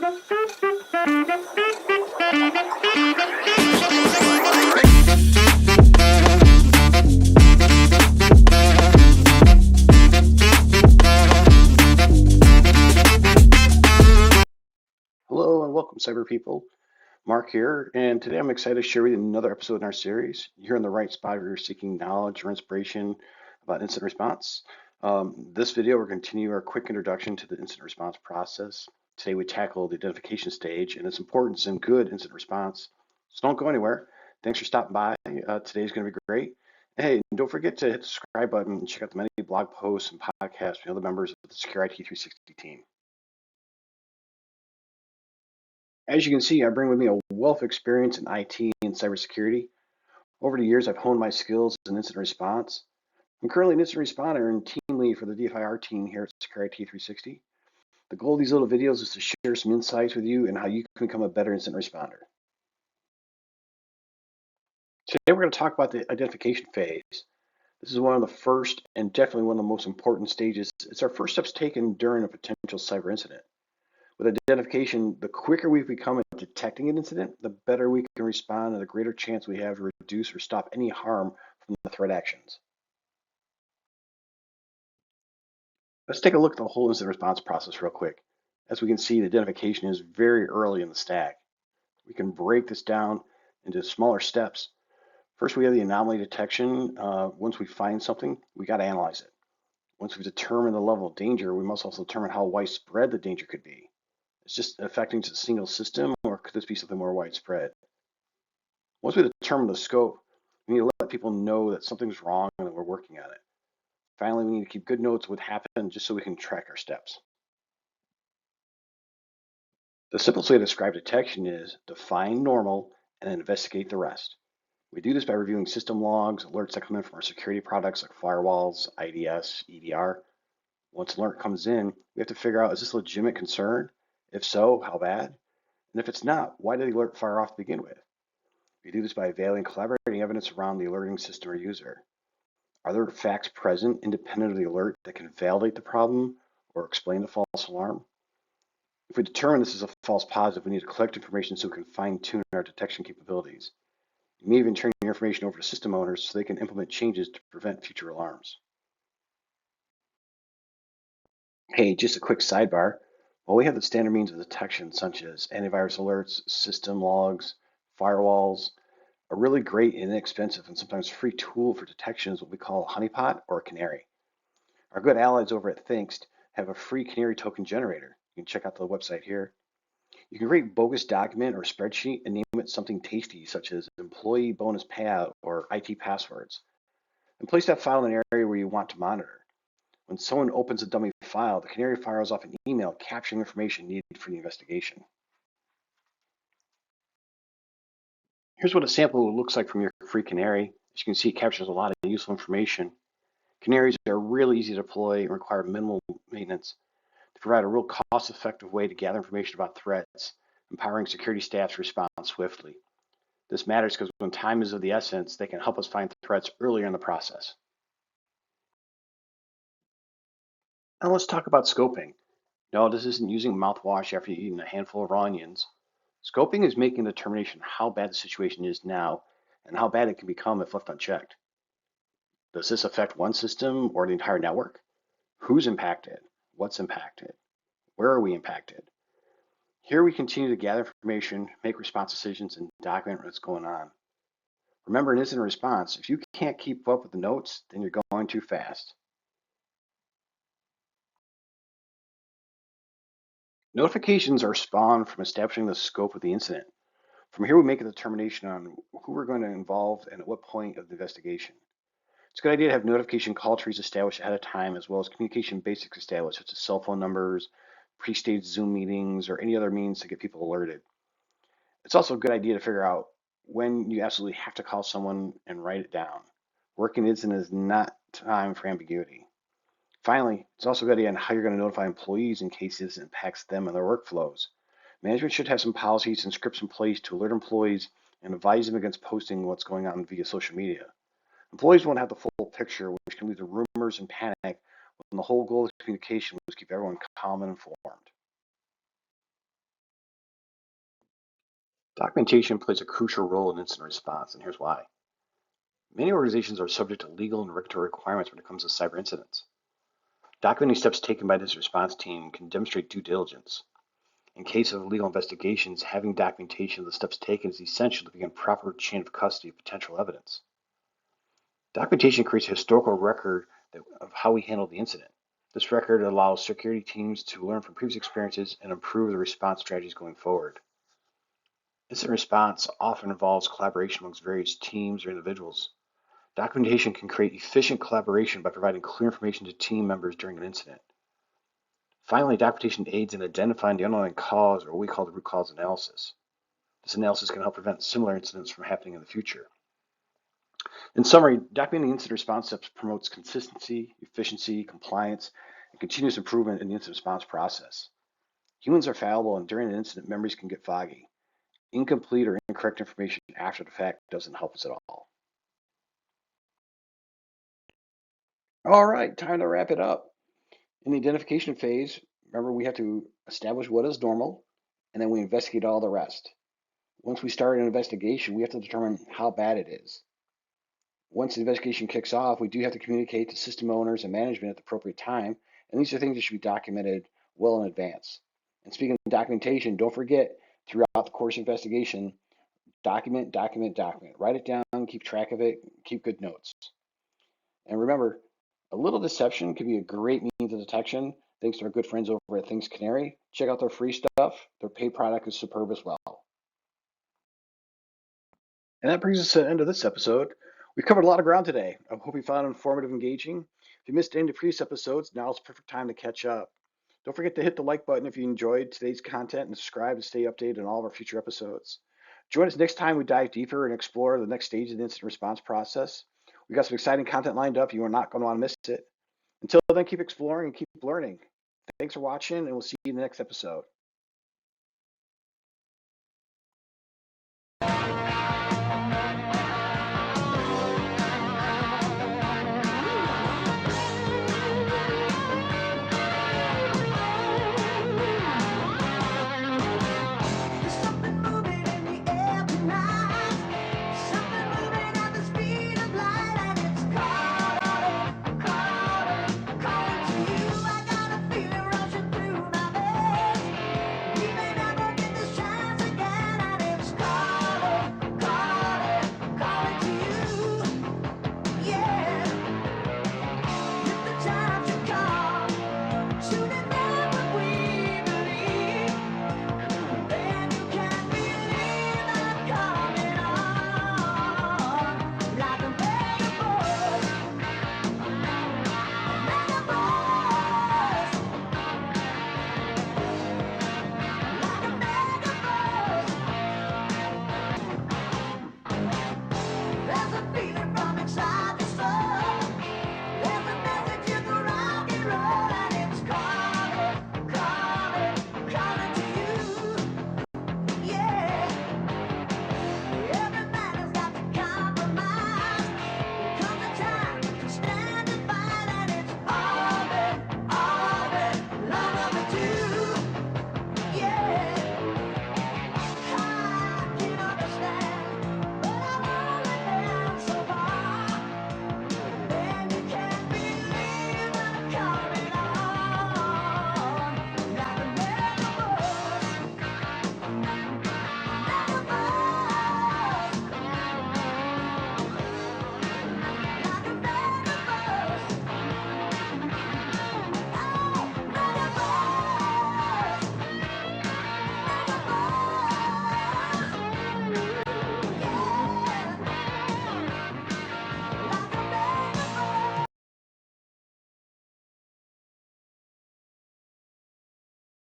Hello and welcome, cyber people. Mark here, and today I'm excited to share with you another episode in our series. You're in the right spot if you're seeking knowledge or inspiration about incident response. This video, we'll continue our quick introduction to the incident response process. Today we tackle the identification stage and its importance in good incident response. So don't go anywhere. Thanks for stopping by. Today's going to be great. Hey, and don't forget to hit the subscribe button and check out the many blog posts and podcasts from the other members of the Secure IT 360 team. As you can see, I bring with me a wealth of experience in IT and cybersecurity. Over the years, I've honed my skills in incident response. I'm currently an incident responder and team lead for the DFIR team here at Secure IT 360. The goal of these little videos is to share some insights with you and how you can become a better incident responder. Today, we're going to talk about the identification phase. This is one of the first and definitely one of the most important stages. It's our first steps taken during a potential cyber incident. With identification, the quicker we become at detecting an incident, the better we can respond and the greater chance we have to reduce or stop any harm from the threat actions. Let's take a look at the whole incident response process real quick. As we can see, the identification is very early in the stack. We can break this down into smaller steps. First, we have the anomaly detection. Once we find something, we got to analyze it. Once we've determined the level of danger, we must also determine how widespread the danger could be. It's just affecting just a single system, or could this be something more widespread? Once we determine the scope, we need to let people know that something's wrong and that we're working on it. Finally, we need to keep good notes of what happened just so we can track our steps. The simplest way to describe detection is define normal and then investigate the rest. We do this by reviewing system logs, alerts that come in from our security products like firewalls, IDS, EDR. Once an alert comes in, we have to figure out, is this a legitimate concern? If so, how bad? And if it's not, why did the alert fire off to begin with? We do this by evaluating collaborating evidence around the alerting system or user. Are there facts present independent of the alert that can validate the problem or explain the false alarm? If we determine this is a false positive, we need to collect information so we can fine-tune our detection capabilities. You may even turn your information over to system owners so they can implement changes to prevent future alarms. Hey, just a quick sidebar. While we have the standard means of detection, such as antivirus alerts, system logs, firewalls, a really great, inexpensive, and sometimes free tool for detection is what we call a honeypot or a canary. Our good allies over at Thinkst have a free canary token generator. You can check out the website here. You can create bogus document or spreadsheet and name it something tasty, such as employee bonus payout or IT passwords. And place that file in an area where you want to monitor. When someone opens a dummy file, the canary fires off an email capturing information needed for the investigation. Here's what a sample looks like from your free canary. As you can see, it captures a lot of useful information. Canaries are really easy to deploy and require minimal maintenance. They provide a real cost-effective way to gather information about threats, empowering security staff to respond swiftly. This matters because when time is of the essence, they can help us find threats earlier in the process. Now let's talk about scoping. No, this isn't using mouthwash after you've eaten a handful of raw onions. Scoping is making a determination how bad the situation is now and how bad it can become if left unchecked. Does this affect one system or the entire network? Who's impacted? What's impacted? Where are we impacted? Here we continue to gather information, make response decisions, and document what's going on. Remember, in incident response, if you can't keep up with the notes, then you're going too fast. Notifications are spawned from establishing the scope of the incident. From here, we make a determination on who we're going to involve and at what point of the investigation. It's a good idea to have notification call trees established ahead of time, as well as communication basics established, such as cell phone numbers, pre-staged Zoom meetings, or any other means to get people alerted. It's also a good idea to figure out when you absolutely have to call someone and write it down. Working incident is not time for ambiguity. Finally, it's also a good idea on how you're going to notify employees in case this impacts them and their workflows. Management should have some policies and scripts in place to alert employees and advise them against posting what's going on via social media. Employees won't have the full picture, which can lead to rumors and panic, when the whole goal of communication was to keep everyone calm and informed. Documentation plays a crucial role in incident response, and here's why. Many organizations are subject to legal and regulatory requirements when it comes to cyber incidents. Documenting steps taken by this response team can demonstrate due diligence. In case of legal investigations, having documentation of the steps taken is essential to begin proper chain of custody of potential evidence. Documentation creates a historical record of how we handled the incident. This record allows security teams to learn from previous experiences and improve their response strategies going forward. Incident response often involves collaboration amongst various teams or individuals. Documentation can create efficient collaboration by providing clear information to team members during an incident. Finally, documentation aids in identifying the underlying cause, or what we call the root cause analysis. This analysis can help prevent similar incidents from happening in the future. In summary, documenting incident response steps promotes consistency, efficiency, compliance, and continuous improvement in the incident response process. Humans are fallible, and during an incident, memories can get foggy. Incomplete or incorrect information after the fact doesn't help us at all. All right, time to wrap it up. In the identification phase, remember we have to establish what is normal, and then we investigate all the rest. Once we start an investigation, we have to determine how bad it is. Once the investigation kicks off, we do have to communicate to system owners and management at the appropriate time, and these are things that should be documented well in advance. And speaking of documentation, don't forget throughout the course of investigation, document, document, document. Write it down, keep track of it, keep good notes. And remember, a little deception can be a great means of detection. Thanks to our good friends over at Things Canary. Check out their free stuff. Their paid product is superb as well. And that brings us to the end of this episode. We've covered a lot of ground today. I hope you found it informative and engaging. If you missed any of the previous episodes, now is the perfect time to catch up. Don't forget to hit the like button if you enjoyed today's content and subscribe to stay updated on all of our future episodes. Join us next time we dive deeper and explore the next stage of the incident response process. We've got some exciting content lined up. You are not going to want to miss it. Until then, keep exploring and keep learning. Thanks for watching, and we'll see you in the next episode.